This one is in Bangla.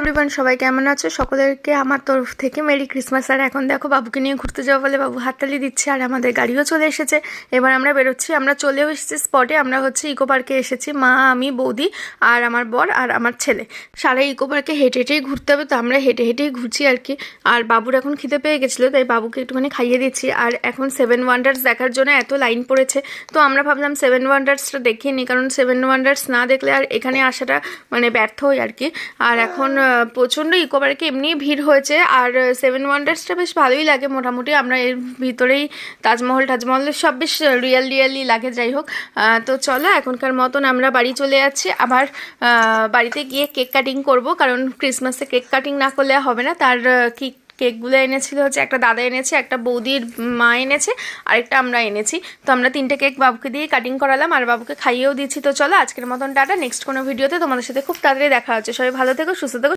এভরিওয়ান, সবাই কেমন আছো? সকলেরকে আমার তরফ থেকে মেরি ক্রিসমাস। আর এখন দেখো বাবুকে নিয়ে ঘুরতে যাওয়া বলে বাবু হাততালি দিচ্ছে আর আমাদের গাড়িও চলে এসেছে। এবার আমরা বেরোচ্ছি। আমরা চলেও এসেছি স্পটে। আমরা ইকো পার্কে এসেছি, মা, আমি, বৌদি আর আমার বর আর আমার ছেলে। সারা ইকো পার্কে হেঁটে হেঁটেই ঘুরতে হবে, তো আমরা হেঁটে হেঁটেই ঘুরছি আর কি। আর বাবুর এখন খিদে পেয়ে গেছিলো, তাই বাবুকে একটুখানি খাইয়ে দিচ্ছি। আর এখন 7 ওয়ান্ডার্স দেখার জন্য এত লাইন পড়েছে, তো আমরা ভাবলাম 7 ওয়ান্ডার্সটা দেখিয়ে নিই, কারণ 7 ওয়ান্ডার্স না দেখলে আর এখানে আসাটা ব্যর্থ হই আর কি। আর এখন প্রচণ্ড ইকো পার্কে এমনি ভিড় হয়েছে। আর 7 ওয়ান্ডার্সটা বেশ ভালোই লাগে মোটামুটি। আমরা এর ভিতরেই তাজমহল সব বেশ রিয়েলি লাগে। যাই হোক, তো চলো এখনকার মতন আমরা বাড়ি চলে যাচ্ছি। আবার বাড়িতে গিয়ে কেক কাটিং করব, কারণ ক্রিসমাসে কেক কাটিং না করলে হবে না। তার কি কেকগুলো এনেছিল একটা দাদা এনেছে, একটা বৌদির মা এনেছে, আরেকটা আমরা এনেছি। তো আমরা 3টে কেক বাবুকে দিয়ে কাটিং করালাম আর বাবুকে খাইয়েও দিচ্ছি। তো চলো আজকের মতন টাটা। নেক্সট কোনো ভিডিওতে তোমাদের সাথে খুব তাড়াতাড়ি দেখা হচ্ছে। সবাই ভালো থেকো, সুস্থ থেকো।